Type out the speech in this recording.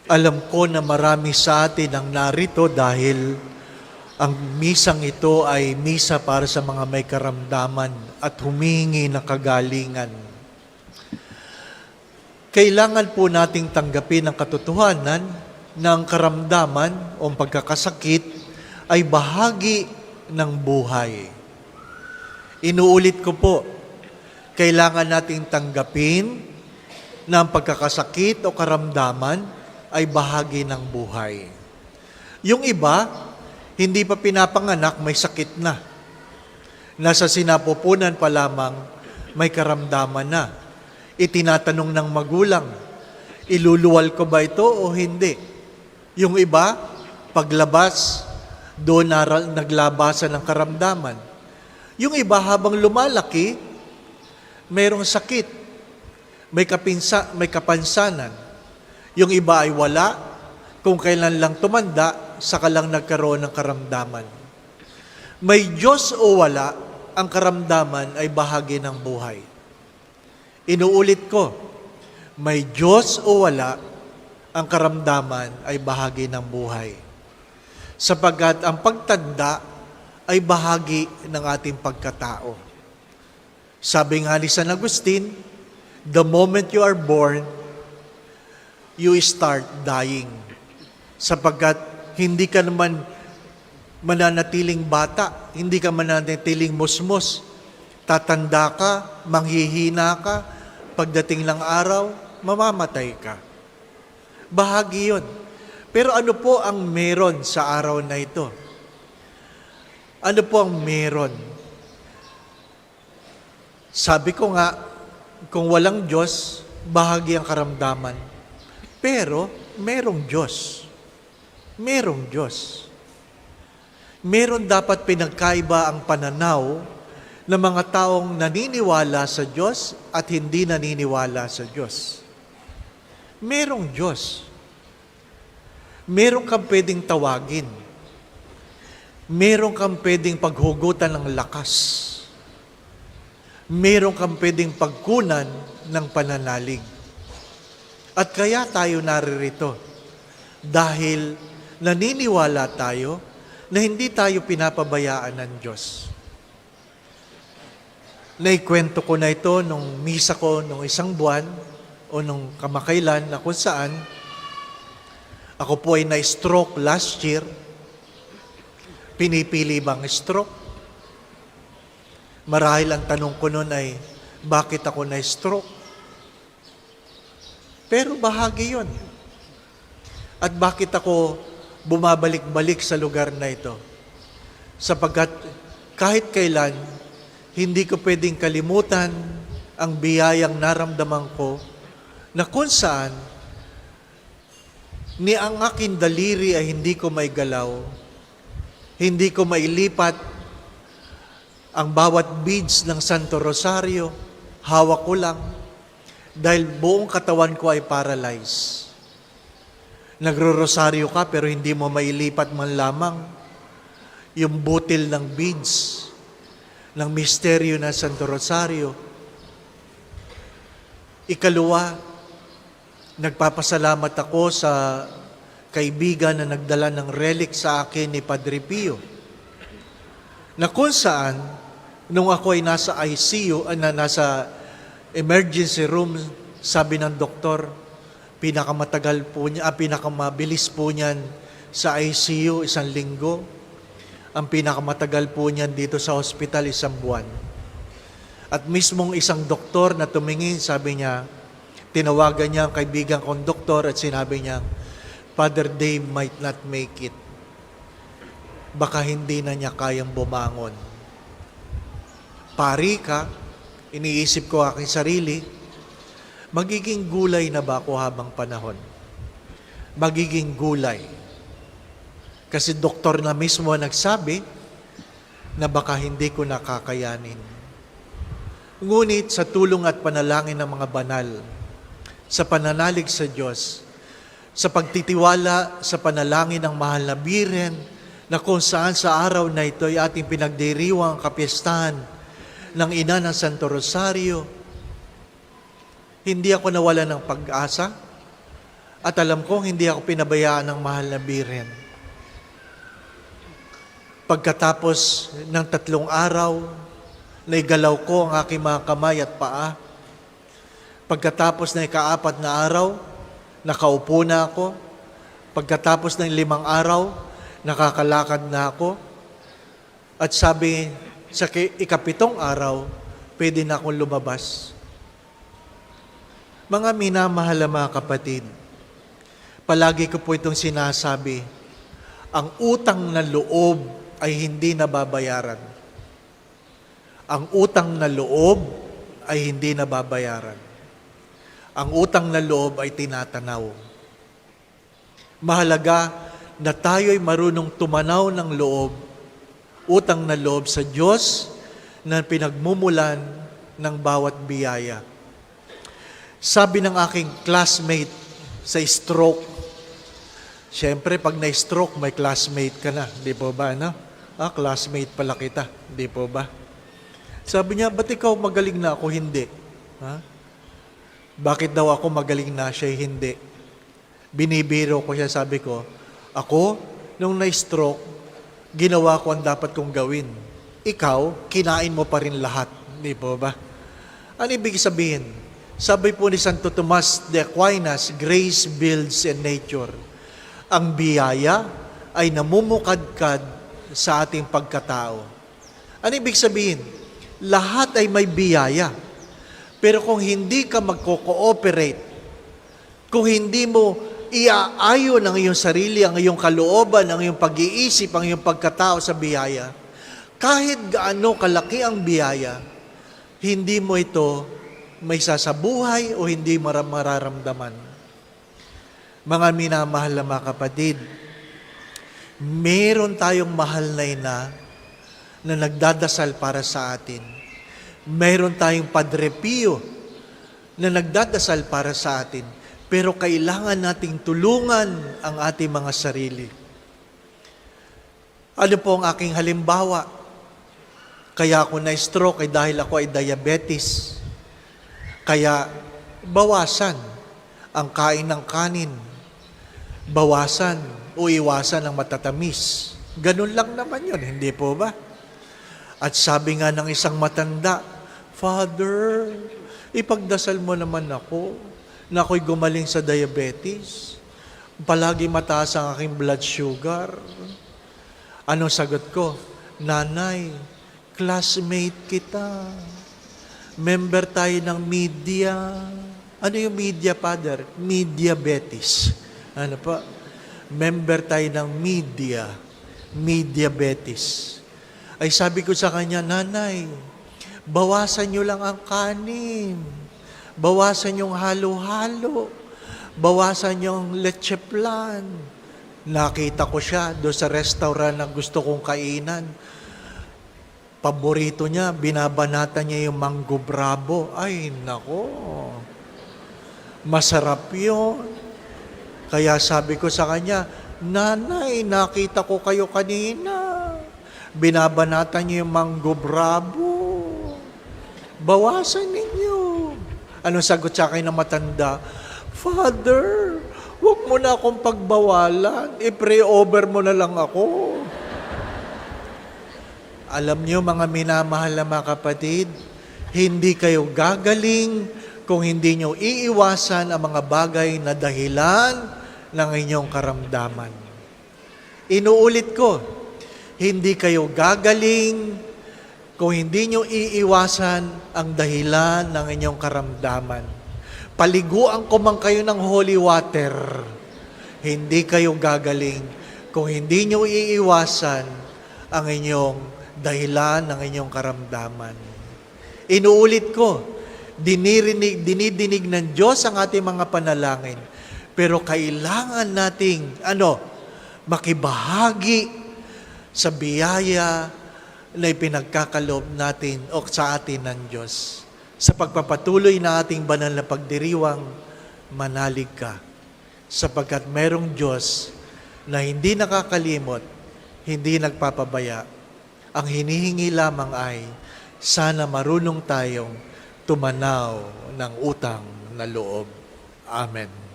Alam ko na marami sa atin ang narito dahil ang misang ito ay misa para sa mga may karamdaman at humingi ng kagalingan. Kailangan po nating tanggapin ang katotohanan na ang karamdaman o pagkakasakit ay bahagi ng buhay. Inuulit ko po, kailangan nating tanggapin na ang pagkakasakit o karamdaman ay bahagi ng buhay. Yung iba, hindi pa pinapanganak, may sakit na. Nasa sinapupunan pa lamang, may karamdaman na. Itinatanong ng magulang, iluluwal ko ba ito o hindi? Yung iba, paglabas, doon naglabasan ng karamdaman. Yung iba, habang lumalaki, mayroong sakit, may kapansanan. Yung iba ay wala, kung kailan lang tumanda, saka lang nagkaroon ng karamdaman. May Diyos o wala, ang karamdaman ay bahagi ng buhay. Inuulit ko, may Diyos o wala, ang karamdaman ay bahagi ng buhay. Sapagkat ang pagtanda ay bahagi ng ating pagkatao. Sabi nga ni San Agustin, the moment you are born, you start dying. Sapagkat hindi ka naman mananatiling bata, hindi ka mananatiling musmos. Tatanda ka, manghihina ka, pagdating ng araw, mamamatay ka. Bahagi yun. Pero ano po ang meron sa araw na ito? Ano po ang meron? Sabi ko nga, kung walang Diyos, bahagi ang karamdaman. Pero, merong Diyos. Merong Diyos. Meron dapat pinagkaiba ang pananaw ng mga taong naniniwala sa Diyos at hindi naniniwala sa Diyos. Merong Diyos. Meron kang pwedeng tawagin. Meron kang pwedeng paghugutan ng lakas. Meron kang pwedeng pagkunan ng pananalig. At kaya tayo naririto dahil naniniwala tayo na hindi tayo pinapabayaan ng Diyos. Naikwento ko na ito nung misa ko nung isang buwan o nung kamakailan na kung saan ako po ay na-stroke last year. Pinipili bang stroke? Marahil ang tanong ko noon ay, bakit ako na-stroke? Pero bahagi yun. At bakit ako bumabalik-balik sa lugar na ito? Sapagkat kahit kailan, hindi ko pwedeng kalimutan ang biyayang naramdaman ko na kung saan ni ang aking daliri ay hindi ko may galaw, hindi ko mailipat ang bawat beads ng Santo Rosario, hawak ko lang, dahil buong katawan ko ay paralyzed. Nagro-rosaryo ka pero hindi mo mailipat man lamang yung butil ng beads ng misteryo na Santo Rosario. Ikalawa, nagpapasalamat ako sa kaibigan na nagdala ng relic sa akin ni Padre Pio, na kung saan, nung ako ay nasa ICU, nasa emergency room, sabi ng doktor, pinakamabilis po niyan sa ICU, 1 linggo. Ang pinakamatagal po niyan dito sa hospital, 1 buwan. At mismong isang doktor na tumingin, sabi niya, tinawagan niya ang kaibigan kong doktor at sinabi niya, Father Dave might not make it. Baka hindi na niya kayang bumangon. Pari ka, iniisip ko aking sarili, magiging gulay na ba ako habang panahon? Magiging gulay. Kasi doktor na mismo nagsabi na baka hindi ko nakakayanin. Ngunit sa tulong at panalangin ng mga banal, sa pananalig sa Diyos, sa pagtitiwala sa panalangin ng mahal na Birhen, na kung saan sa araw na ito ay ating pinagdiriwang kapistahan ng Ina ng Santo Rosario, hindi ako nawala ng pag-asa At alam kong hindi ako pinabayaan ng mahal na Birhen. Pagkatapos ng 3 araw, naigalaw ko ang aking mga kamay at paa. Pagkatapos ng 4 na araw, nakaupo na ako. Pagkatapos ng 5 araw, nakakalakad na ako. At sabi, sa 7 araw, pwede na akong lumabas. Mga minamahal na mga kapatid, palagi ko po itong sinasabi, ang utang na loob ay hindi nababayaran. Ang utang na loob ay hindi nababayaran. Ang utang na loob ay tinatanaw. Mahalaga na tayo'y marunong tumanaw ng loob, utang na loob sa Diyos na pinagmumulan ng bawat biyaya. Sabi ng aking classmate sa stroke, siyempre pag na-stroke, may classmate ka na, di po ba, no? Classmate pala kita, di po ba? Sabi niya, ba't ikaw magaling na ako hindi? Ha? Bakit daw ako magaling na siya hindi? Binibiro ko siya, sabi ko, ako, nung na-stroke, ginawa ko ang dapat kong gawin. Ikaw, kinain mo pa rin lahat. Di po ba? Ano ibig sabihin? Sabi po ni Santo Tomas de Aquinas, grace builds in nature. Ang biyaya ay namumukadkad sa ating pagkatao. Ano ibig sabihin? Lahat ay may biyaya. Pero kung hindi ka magko-cooperate, kung hindi mo iaayon ang iyong sarili, ang iyong kalooban, ang iyong pag-iisip, ang iyong pagkatao sa biyaya, kahit gaano kalaki ang biyaya, hindi mo ito may sasabuhay o hindi mararamdaman. Mga minamahal na mga kapatid, meron tayong mahal na ina na nagdadasal para sa atin. Meron tayong Padre Pio na nagdadasal para sa atin. Pero kailangan nating tulungan ang ating mga sarili. Ano po ang aking halimbawa? Kaya ako na-stroke ay dahil ako ay diabetes. Kaya bawasan ang kain ng kanin. Bawasan o iwasan ang matatamis. Ganun lang naman yun, hindi po ba? At sabi nga ng isang matanda, Father, ipagdasal mo naman ako na ako'y gumaling sa diabetes. Palagi mataas ang aking blood sugar. Anong sagot ko? Nanay, classmate kita. Member tayo ng media. Ano yung media, Father? Mediabetes. Ano pa? Member tayo ng media. Mediabetes. Ay sabi ko sa kanya, Nanay, bawasan nyo lang ang kanin. Bawasan yung halo-halo. Bawasan yung leche flan. Nakita ko siya doon sa restaurant na gusto kong kainan. Paborito niya, binabanata niya yung mango bravo. Ay, nako. Masarap yun. Kaya sabi ko sa kanya, Nanay, nakita ko kayo kanina. Binabanata niyo yung mango bravo. Bawasan ninyo. Anong sagot sa akin ng matanda? Father, huwag mo na akong pagbawalan. I-pray over mo na lang ako. Alam niyo mga minamahal na mga kapatid, hindi kayo gagaling kung hindi niyo iiwasan ang mga bagay na dahilan ng inyong karamdaman. Inuulit ko, hindi kayo gagaling kung hindi nyo iiwasan ang dahilan ng inyong karamdaman. Paliguan ko man kayo ng holy water, hindi kayo gagaling kung hindi nyo iiwasan ang inyong dahilan ng inyong karamdaman. Inuulit ko, dinidinig ng Diyos ang ating mga panalangin, pero kailangan nating, makibahagi sa biyaya na ipinagkakaloob natin o sa atin ng Diyos. Sa pagpapatuloy na ating banal na pagdiriwang, manalig ka. Sapagkat merong Diyos na hindi nakakalimot, hindi nagpapabaya. Ang hinihingi lamang ay, sana marunong tayong tumanaw ng utang na loob. Amen.